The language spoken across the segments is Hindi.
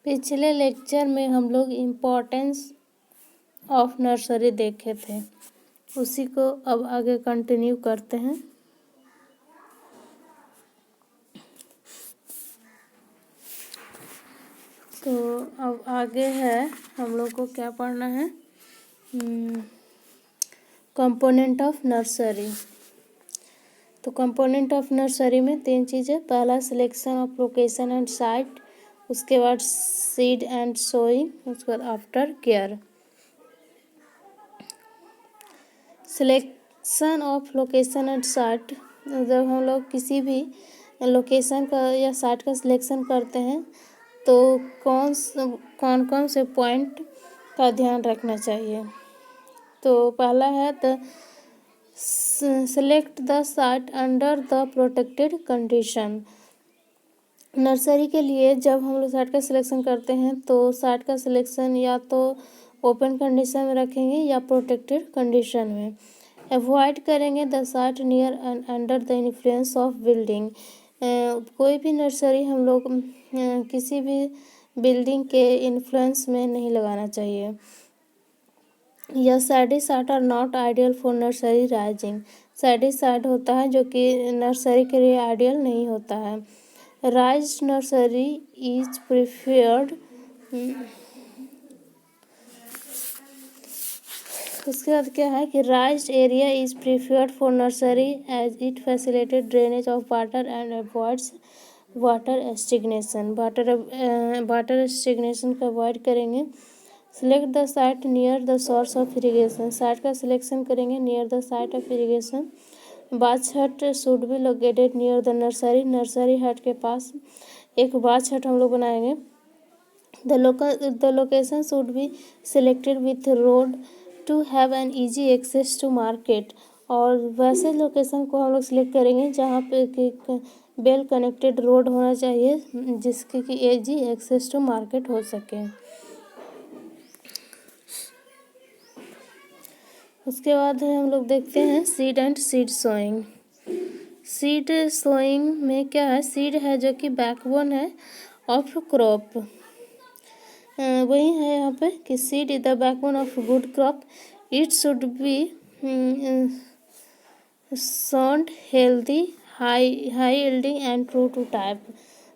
पिछले लेक्चर में हम लोग इम्पोर्टेंस ऑफ नर्सरी देखे थे, उसी को अब आगे कंटिन्यू करते हैं। तो अब आगे है हम लोग को क्या पढ़ना है, कंपोनेंट ऑफ नर्सरी। तो कंपोनेंट ऑफ नर्सरी में 3 चीज़ें, पहला selection of location and site, उसके बाद सीड एंड सोइंग, उसके बाद after care. Selection of location and site, जब हम लोग किसी भी लोकेशन का या साइट का सिलेक्शन करते हैं तो कौन कौन से पॉइंट का ध्यान रखना चाहिए। तो पहला है the select the site under the protected condition. Nursery के लिए जब हम लोग साइट का सिलेक्शन करते हैं तो साइट का सिलेक्शन या तो ओपन कंडीशन में रखेंगे या प्रोटेक्टेड कंडीशन में। अवॉइड करेंगे the site near and under the influence of building. कोई भी नर्सरी हम लोग किसी भी बिल्डिंग के इन्फ्लुएंस में नहीं लगाना चाहिए। यह shady site are not ideal for nursery raising. Shady site होता है जो कि नर्सरी के लिए आइडियल नहीं होता है। Raise nursery is preferred. उसके बाद क्या है कि raise area is preferred for nursery as it facilitate drainage of water and avoids water stagnation. Water stagnation को अवॉइड करेंगे। Select the site near the source of irrigation. Site का सिलेक्शन करेंगे near the site of irrigation. Watch hut should be located near the nursery. Nursery hut के पास एक बाच हट हम लोग बनाएंगे। The location should be selected with road to have an easy access to market. और वैसे लोकेशन को हम लोग सिलेक्ट करेंगे जहाँ पे कि वेल कनेक्टेड रोड होना चाहिए जिसके कि ईजी एक्सेस टू मार्केट हो सके। उसके बाद हम लोग देखते हैं seed and seed sowing. Seed sowing में क्या है, सीड है जो कि बैकबोन है ऑफ क्रॉप। वही है यहाँ पे कि seed is the backbone of good crop. It should be sound healthy high yielding and true to type.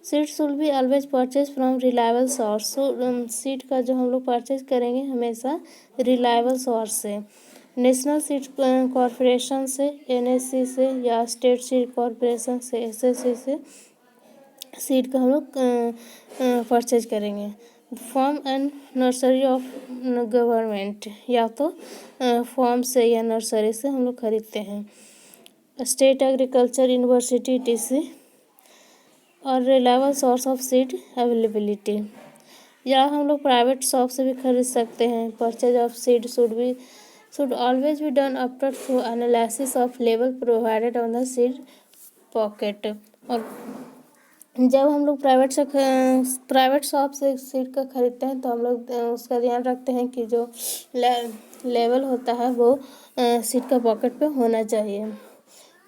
Seed should be always purchase from reliable source. Seed का जो हम लोग परचेज करेंगे हमेशा रिलायबल सोर्स से, नेशनल सीड कॉरपोरेशन से, एनएससी से, या स्टेट सीड कॉरपोरेशन से, एसएससी से सीड का हम लोग परचेज करेंगे। Farm and nursery of government, या तो फार्म से या नर्सरी से हम लोग खरीदते हैं। स्टेट एग्रीकल्चर यूनिवर्सिटी टीसी और reliable source of seed availability, या हम लोग प्राइवेट शॉप से भी खरीद सकते हैं। Purchase of seed should always be done after through analysis of label provided on the seed pocket। और जब हम लोग प्राइवेट शॉप से सीड का खरीदते हैं तो हम लोग उसका ध्यान रखते हैं कि जो लेवल होता है वो सीड का पॉकेट पे होना चाहिए।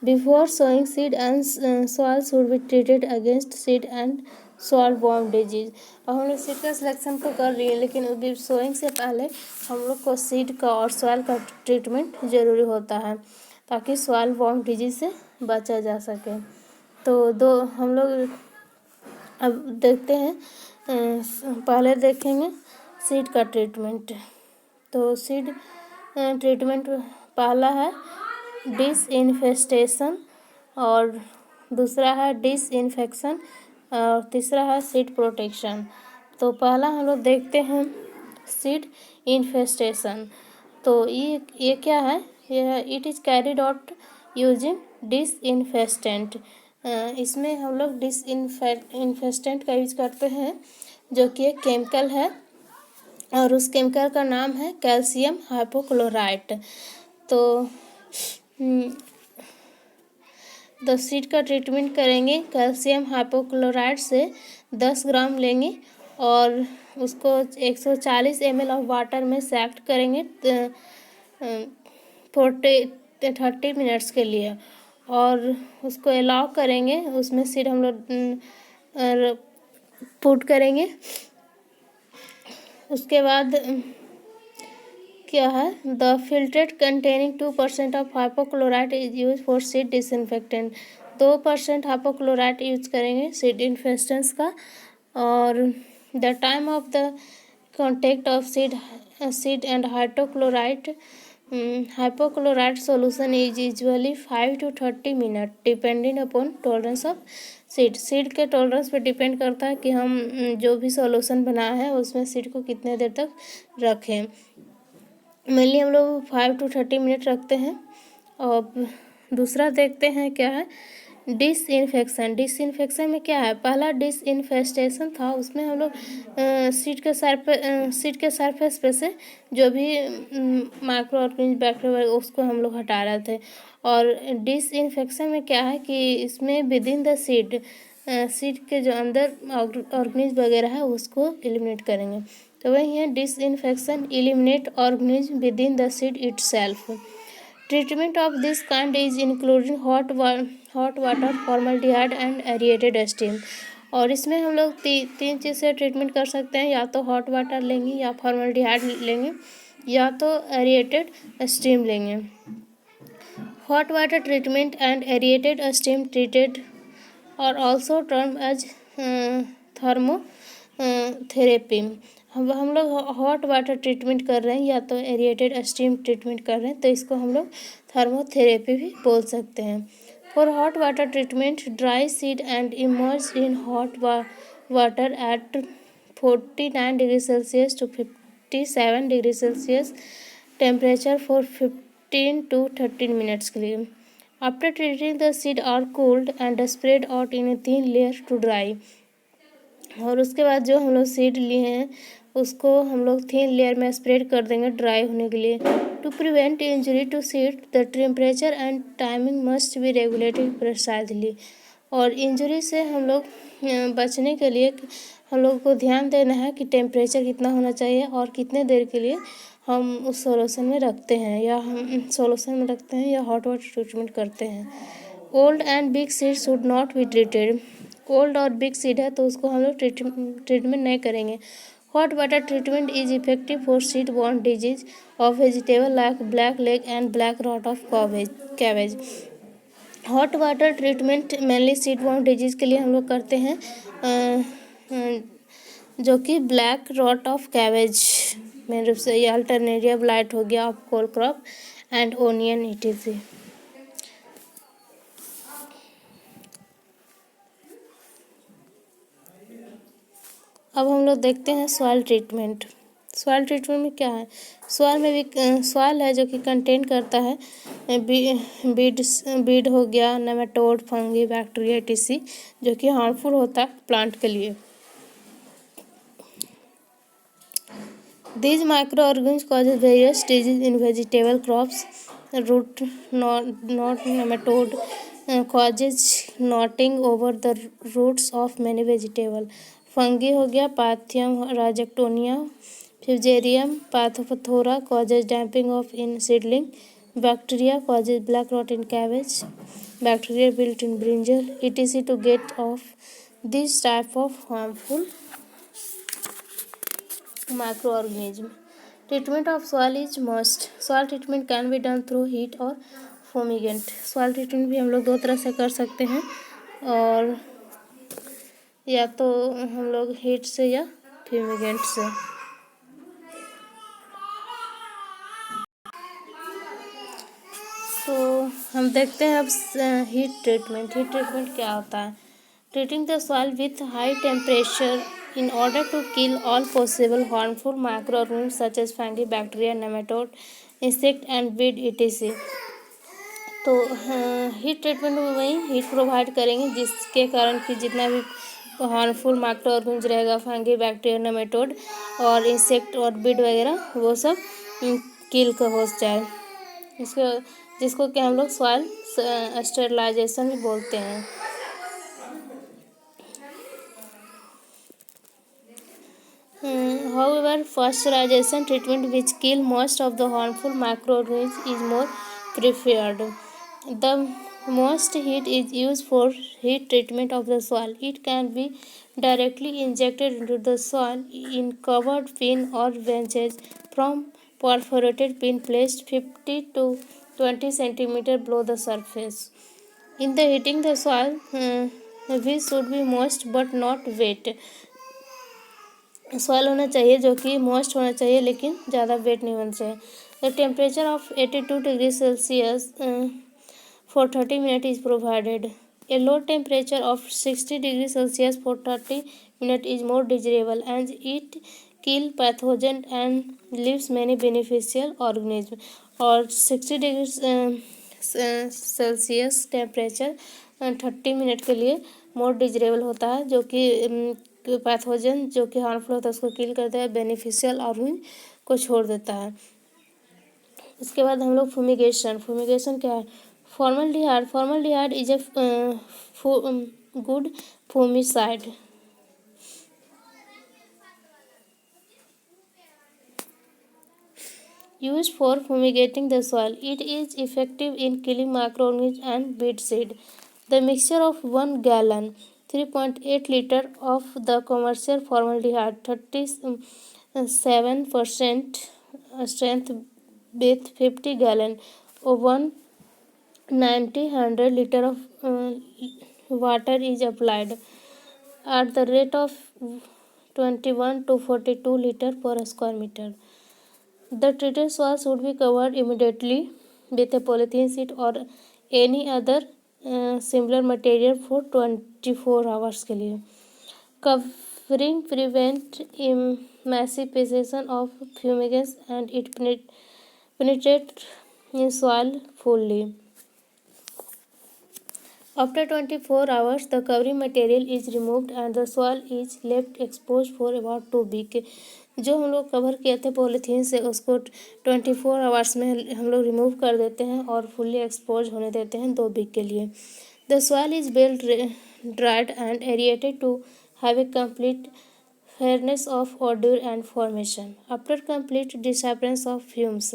Before sowing seed and soil should be treated against seed and soil borne disease. और हम लोग सीड का सिलेक्शन तो कर रही है लेकिन सोइंग से पहले हम लोग को सीड का और सॉइल का ट्रीटमेंट ज़रूरी होता है ताकि सॉइल बॉर्न डिजीज से बचा जा सके। तो हम लोग अब देखते हैं, पहले देखेंगे सीड का ट्रीटमेंट। तो सीड ट्रीटमेंट पहला है डिसइंफेस्टेशन, और दूसरा है डिसइंफेक्शन, और तीसरा है सीड प्रोटेक्शन। तो पहला हम लोग देखते हैं सीड इन्फेस्टेशन। तो ये क्या है, it is carried out using disinfestant. इसमें हम लोग डिसइंफेस्टेंट का यूज करते हैं जो कि एक केमिकल है और उस केमिकल का नाम है कैल्शियम हाइपोक्लोराइट। तो सीड का ट्रीटमेंट करेंगे कैल्शियम हाइपोक्लोराइट से 10 ग्राम लेंगे और उसको 140 ml ऑफ वाटर में सैक्ट करेंगे 30 मिनट्स के लिए, और उसको अलाउ करेंगे। उसमें सीड हम लोग पुट करेंगे उसके बाद क्या है, the filtrate containing 2% of hypochlorite is use for seed disinfectant. 2% hypochlorite use करेंगे सीड इन्फेक्टेंट्स का। और the time of the contact of seed and hypochlorite solution is usually 5 to 30 minute depending upon tolerance of seed के टॉलरेंस पे डिपेंड करता है कि हम जो भी सॉल्यूशन बनाया है उसमें सीड को कितने देर तक रखें। मेनली हम लोग 5 to 30 मिनट रखते हैं। और दूसरा देखते हैं क्या है, डिसइंफेक्शन में क्या है, पहला डिसइंफेस्टेशन था, उसमें हम लोग सीड के सरफेस पे से जो भी माइक्रो ऑर्गेनिज्म बैक्टीरिया उसको हम लोग हटा रहे थे। और डिसइंफेक्शन में क्या है कि इसमें विदिन द सीड के जो अंदर ऑर्गेनिज्म वगैरह है उसको एलिमिनेट करेंगे। तो वही है disinfection, eliminate organism within the seed itself. Treatment of this kind is including hot water, formaldehyde and aerated steam. और इसमें हम लोग तीन चीज़ से ट्रीटमेंट कर सकते हैं, या तो हॉट वाटर लेंगे, या फॉर्मल्डिहाइड लेंगे, या तो एरिएटेड स्टीम लेंगे। Hot water treatment and aerated steam treated और ऑल्सो टर्म एज थर्मोथेरेपी। हम लोग हॉट वाटर ट्रीटमेंट कर रहे हैं या तो एरिएटेड स्टीम ट्रीटमेंट कर रहे हैं, तो इसको हम लोग थर्मोथेरेपी भी बोल सकते हैं। For hot water treatment, dry seed and immerse in hot water at 49 degree celsius to 57 degree celsius temperature for 15 to 13 minutes के लिए। After treating the seed are cooled and spread out in a thin layer to dry. और उसके बाद जो हम लोग सीड लिए हैं उसको हम लोग थिन लेयर में स्प्रेड कर देंगे ड्राई होने के लिए। To prevent injury to seed, the temperature and timing must be regulated precisely. और इंजरी से हम लोग बचने के लिए हम लोग को ध्यान देना है कि टेम्परेचर कितना होना चाहिए और कितने देर के लिए हम उस सॉल्यूशन में रखते हैं, या हम सॉल्यूशन में रखते हैं या हॉट वाटर ट्रीटमेंट करते हैं। Old and big seed should not be treated. Old और बिग सीड है तो उसको हम लोग ट्रीटमेंट नहीं करेंगे। Hot water treatment is effective for seed borne disease of vegetable like black leg and black rot of cabbage. Hot water treatment mainly seed borne disease के लिए हम लोग करते हैं, जो कि black rot of cabbage main रूप से, ये अल्टरनेरिया ब्लाइट हो गया of cole crop and onion etc। अब हम लोग देखते हैं सॉइल ट्रीटमेंट। सॉइल ट्रीटमेंट में क्या है, सॉइल है जो कि कंटेन करता है बीड हो गया, नेमाटोड, फंगी, बैक्टीरिया etc, जो कि हार्मफुल होता है प्लांट के लिए। These microorganisms causes various diseases in vegetable crops. Root knot nematode causes knotting over the roots of many vegetables. Fungi हो गया Pythium rhizoctonia, Fusarium pathophthora causes damping of in seedling. Bacteria causes black rot in cabbage. Bacteria built in brinjal etc. To get off this type of harmful microorganism. Treatment of soil is must. Soil treatment can be done through heat or fumigant. soil treatment भी हम लोग दो तरह से कर सकते हैं, और या तो हम लोग हीट से या फ्यूमिगेंट से। तो हम देखते हैं अब हीट ट्रीटमेंट। हीट ट्रीटमेंट क्या होता है, treating the soil with high temperature in order to kill all possible harmful microorganisms such as fungi, bacteria, nematode, insect and weed etc। तो हीट ट्रीटमेंट में वही हीट प्रोवाइड करेंगे जिसके कारण कि जितना भी हार्मफुल माइक्रोऑर्गेनिज्म रहेगा, फंगी, बैक्टीरिया, नेमेटोड और इंसेक्ट और बीड वगैरह, वो सब किल का हो जाए। जिसको कि हम लोग सॉइल स्टेरिलाइजेशन भी बोलते हैं। However, pasteurization treatment, which kill most of the harmful microorganisms, is more preferred. The Moist heat is used for heat treatment of the soil. It can be directly injected into the soil in covered bin or benches from perforated bin placed 50 to 20 centimeter below the surface. In the heating the soil, we should be moist but not wet. Soil होना चाहिए जो कि मॉइस्ट होना चाहिए लेकिन ज़्यादा वेट नहीं होना चाहिए. The temperature of 82 degree Celsius for 30 minutes is provided. A low temperature of 60 degrees Celsius for 30 minutes is more desirable as it kills pathogens and leaves many beneficial organisms. और 60 डिग्री सेल्सियस टेम्परेचर 30 मिनट के लिए मोर डिजरेबल होता है जो कि पैथोजन जो कि हार्मफुल होता है उसको किल करता है, बेनिफिशियल ऑर्गेनिज्म को छोड़ देता है. उसके बाद हम लोग फुमिगेशन क्या है. Formaldehyde is a good fumicide. Used for fumigating the soil. It is effective in killing microorganisms and weed seed. The mixture of 1 gallon, 3.8 liter of the commercial formaldehyde, 37% strength with 50 gallon or 100 liter of water is applied at the rate of 21 to 42 liter per square meter. The treated soil should be covered immediately with a polythene sheet or any other similar material for 24 hours के लिए. Covering prevent emancipation of fumigants and it penetrate in soil fully. After 24 hours, the covering material is removed and the soil is left exposed for about 2 weeks. जो हम लोग कवर किए थे पॉलीथीन से उसको 24 आवर्स में हम लोग रिमूव कर देते हैं और फुल्ली एक्सपोज होने देते हैं 2 वीक के लिए. The soil is well dried and aerated to have a complete fairness of order and formation. After complete disappearance of fumes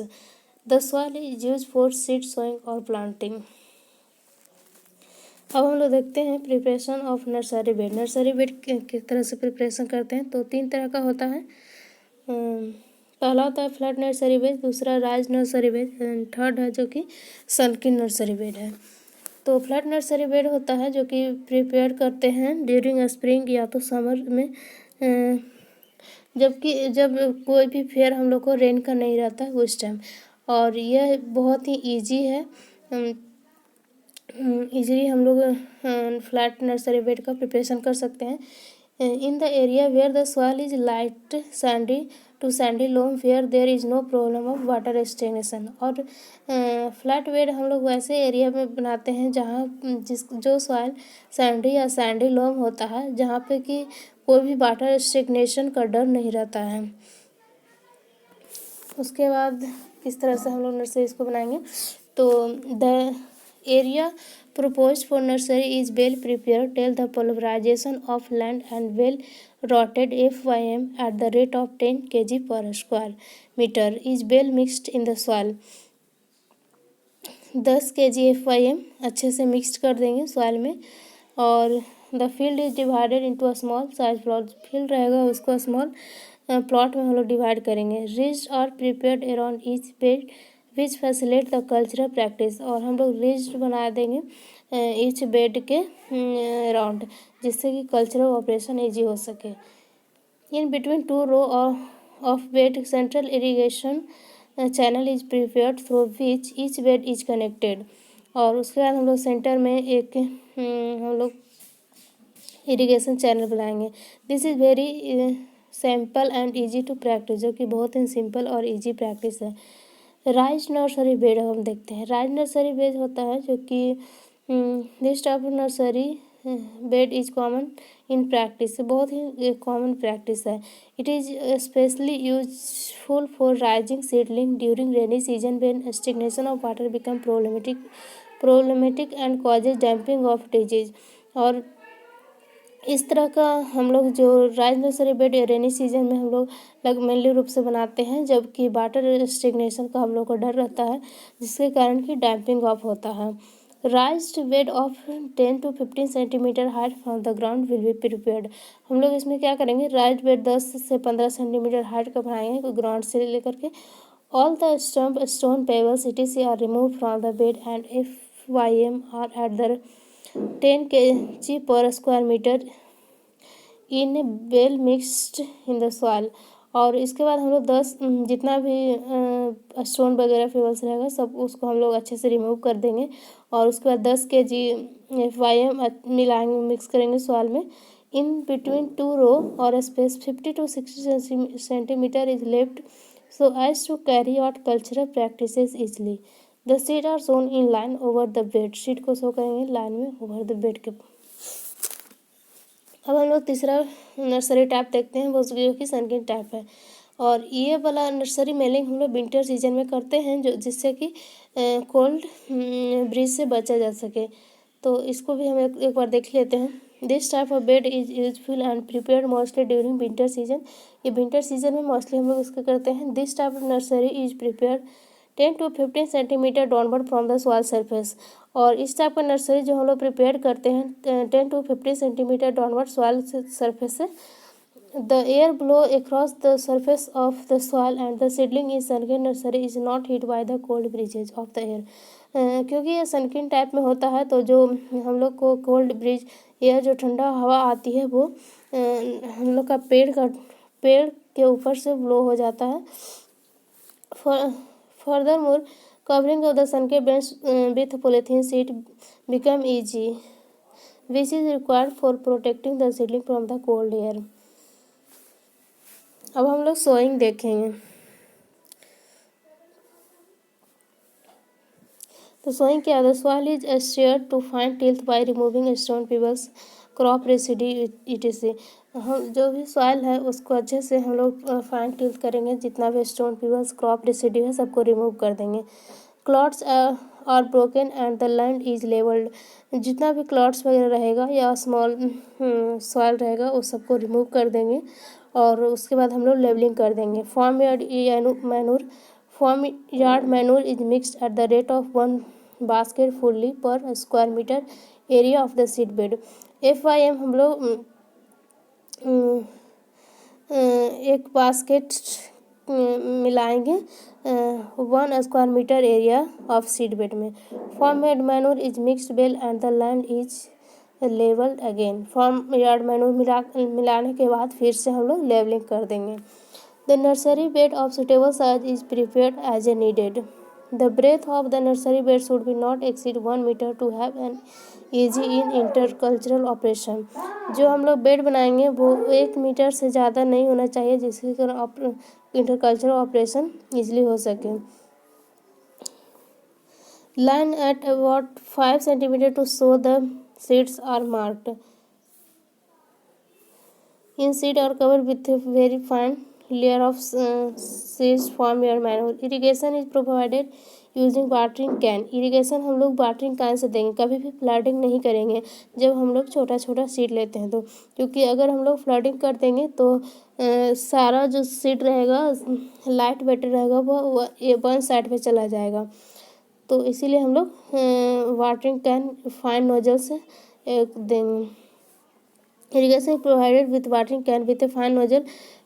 the soil is use for seed sowing और प्लांटिंग. अब हम लोग देखते हैं preparation of nursery bed. Nursery bed किस तरह से प्रिपरेशन करते हैं तो 3 तरह का होता है. पहला होता है फ्लैट नर्सरी बेड, दूसरा rise nursery bed and third है जो कि सनकिन नर्सरी बेड है. तो फ्लैट नर्सरी बेड होता है जो कि प्रिपेयर करते हैं ड्यूरिंग स्प्रिंग या तो समर में, जब कोई भी फेयर हम लोग को रेन का नहीं रहता है उस टाइम. और यह बहुत ही ईजी है. इजीली हम लोग फ्लैट नर्सरी बेड का प्रिपरेशन कर सकते हैं. In the area where the soil is light sandy to sandy loam where there is no problem of water stagnation. और फ्लैट बेड हम लोग वैसे एरिया में बनाते हैं जहाँ जो सॉइल सैंडी या सैंडी लोम होता है जहाँ पे कि कोई भी वाटर स्टेगनेशन का डर नहीं रहता है. उसके बाद किस तरह से हम लोग नर्सरी इसको बनाएंगे तो the area proposed for nursery is well prepared till the pulverization of land and well rotted FYM at the rate of 10 kg per square meter is well mixed in the soil. 10 kg FYM अच्छे से मिक्स कर देंगे सॉइल में. और the field is divided into a small size plot. Field रहेगा उसको स्मॉल प्लॉट में हम लोग डिवाइड करेंगे. Ridge are prepared around each bed which facilitate the cultural practice. और हम लोग रिज बना देंगे ईच बेड के अराउंड जिससे कि कल्चरल ऑपरेशन ईजी हो सके. In between 2 row of bed central irrigation channel is prepared through which each bed is connected. और उसके बाद हम लोग सेंटर में एक हम लोग इरीगेशन चैनल बनाएंगे. This is very simple and easy to practice, जो कि बहुत ही सिंपल और ईजी प्रैक्टिस है. राइज नर्सरी बेड हम देखते हैं. राइज नर्सरी बेड होता है जो कि this type of nursery bed is common in practice. बहुत ही कॉमन प्रैक्टिस है. It is specially useful for rising seedling during rainy season when stagnation of water become problematic and causes damping off disease. और इस तरह का हम लोग जो rise nursery bed rainy season में हम लोग मेनली रूप से बनाते हैं जबकि वाटर स्टेगनेशन का हम लोग को डर रहता है जिसके कारण कि डैम्पिंग ऑफ होता है. राइज्ड bed of 10 to 15 centimetre height from the ground will be prepared. हम लोग इसमें क्या करेंगे, राइज्ड बेड 10 से 15 सेंटीमीटर हाइट का बनाएंगे ग्राउंड से लेकर के। All the stump stone pebbles etc are remove from the bed and FYM are at the 10 kg per square metre in well mixed in the soil. और इसके बाद हम लोग 10 जितना भी स्टोन वगैरह फेबल्स रहेगा सब उसको हम लोग अच्छे से रिमूव कर देंगे। और उसके बाद 10 kg FYM मिलाएंगे, मिक्स करेंगे सॉइल में। इन बिटवीन टू रो और space 50 to 60 centimetre is left so as to carry out cultural practices easily. The seed are sown in line over the bed. Seed को शो करेंगे लाइन में ओवर द बेड के। अब हम लोग तीसरा नर्सरी टाइप देखते हैं, वो जो कि सनकिन टाइप है। और ये वाला नर्सरी मेलिंग हम लोग विंटर सीजन में करते हैं, जो जिससे कि कोल्ड ब्रीज से बचा जा सके। तो इसको भी हम एक बार देख लेते हैं। This type of bed is useful and prepared mostly during winter season. ये विंटर सीजन में मोस्टली हम लोग इसको करते हैं। This type of nursery is prepared 10 to 15 centimetre downward from the soil surface. और इस टाइप का नर्सरी जो हम लोग प्रिपेयर करते हैं 10 to 15 centimetre downward soil surface से। The air blow across the surface of the soil and the seedling in sunken nursery is not hit by the cold breezes of the air. क्योंकि ये सनकिन टाइप में होता है, तो जो हम लोग को कोल्ड ब्रीज एयर जो ठंडा हवा आती है वो हम लोग का पेड़ के ऊपर से ब्लो हो जाता है। Furthermore, covering of the sunken bench with polythene sheet become easy, which is required for protecting the seedling from the cold air. अब हम लोग सोइंग देखेंगे। तो सोइंग क्या है? Soil is stirred to find tilth by removing stone pebbles crop residue etc। हम जो भी सॉइल है उसको अच्छे से हम लोग फाइन टिल्थ करेंगे, जितना भी स्टोन पिबल्स क्रॉप रेसिड्यू है सबको रिमूव कर देंगे। Clots are broken and the land is levelled. जितना भी क्लॉट्स वगैरह रहेगा या स्मॉल सॉइल रहेगा उस सबको रिमूव कर देंगे। और उसके बाद हम लोग लेवलिंग कर देंगे। Farm yard manure is mixed at the rate of 1 basket fully per square metre area of the seed bed. FYM हम लोग एक बास्केट मिलाएंगे 1 square metre area of seed bed में। Farm yard manure is mixed well and the land is levelled again. Farm yard manure मिलाने के बाद फिर से हम लोग लेवलिंग कर देंगे। The nursery bed of suitable size is prepared as a needed. The breadth of the nursery bed should be not exceed 1 metre to have an easy in intercultural operation. जो हम लोग बेड बनाएंगे वो 1 मीटर से ज़्यादा नहीं होना चाहिए, जिसके कारण इंटरकल्चरल ऑपरेशन ईजिली हो सके। Line at about 5 centimetre to sow the seeds are marked. In seed are covered with very fine layer of seeds from your manure. Irrigation is provided using watering can. Irrigation हम लोग वाटरिंग कैन से देंगे, कभी भी फ्लडिंग नहीं करेंगे जब हम लोग छोटा छोटा सीड लेते हैं तो। क्योंकि अगर हम लोग फ्लडिंग कर देंगे तो सारा जो सीड रहेगा लाइट वेट रहेगा वो वन साइड पे चला जाएगा। तो इसीलिए हम लोग वाटरिंग कैन फाइन नोजल से देंगे। Irrigation is provided with watering can with a fine nozzle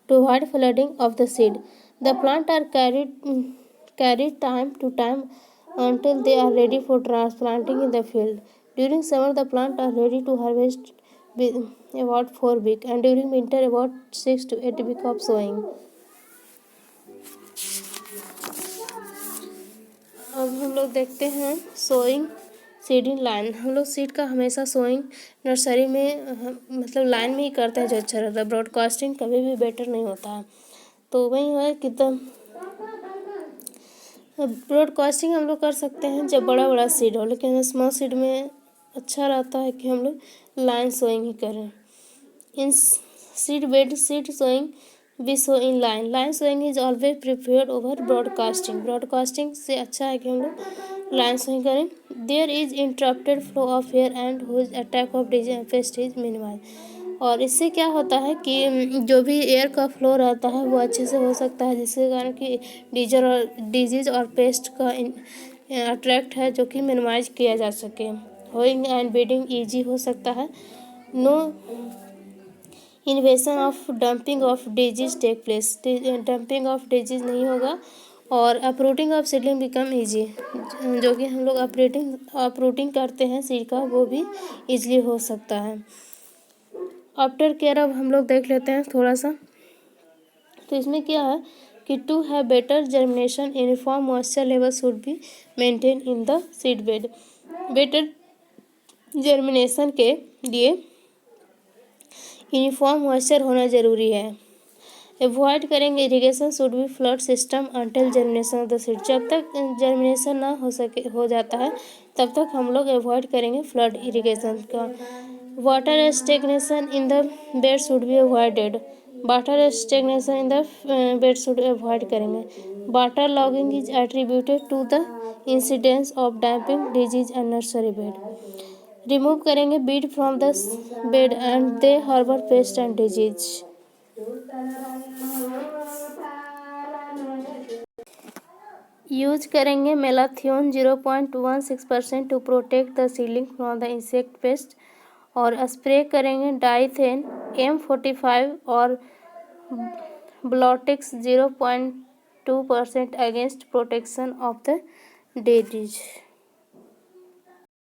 to avoid flooding of the seed. The plants are carried time to time until they are ready for transplanting in the field. During summer, the plants are ready to harvest with about 4 weeks, and during winter, about 6 to 8 weeks of sowing. अब हम लोग देखते हैं सोइंग सीडिंग लाइन। हम लोग सीड का हमेशा सोइंग नर्सरी में मतलब लाइन में ही करते हैं जो अच्छा रहता है। ब्रॉडकास्टिंग कभी भी बेटर नहीं होता है। तो वही है कि ब्रॉडकास्टिंग हम लोग कर सकते हैं जब बड़ा बड़ा सीड हो, लेकिन स्मॉल सीड में अच्छा रहता है कि हम लोग लाइन सोइंग ही करें। In seed bed seed sowing we sow in line. Line sowing is always preferred over broadcasting. Broadcasting से अच्छा है कि हम लोग लाइन सोइंग करें। There is interrupted flow of air and whose attack of disease pest is minimise. और इससे क्या होता है कि जो भी एयर का फ्लो रहता है वो अच्छे से हो सकता है, जिसके कारण कि डिजीज और पेस्ट का अट्रैक्ट है जो कि मिनिमाइज किया जा सके। होइंग एंड बीडिंग ईजी हो सकता है। No invasion of damping off disease take place, damping off disease नहीं होगा। और uprooting of seedling become easy, जो कि हम लोग अपरूटिंग करते हैं सीड का, वो भी ईजिली हो सकता है। आफ्टर केयर अब हम लोग देख लेते हैं थोड़ा सा। तो इसमें क्या है कि to have better germination uniform moisture level should be maintain in the seed bed. Better germination के लिए यूनिफॉर्म मॉइस्चर होना ज़रूरी है। अवॉइड करेंगे irrigation should be flood system until germination of the seed. जब तक जर्मिनेशन ना हो जाता है तब तक हम लोग अवॉइड करेंगे फ्लड इरिगेशन का। Water stagnation in the bed should be avoided. Water stagnation in the bed should avoid करेंगे। Water logging is attributed to the incidence of damping disease and nursery bed. Remove करेंगे weed from the bed and they harbour pest and disease. Use करेंगे malathion 0.16% to protect the seedling from the insect pest. और स्प्रे करेंगे डाइथेन M45 और Blitox 0.2% against protection of the disease.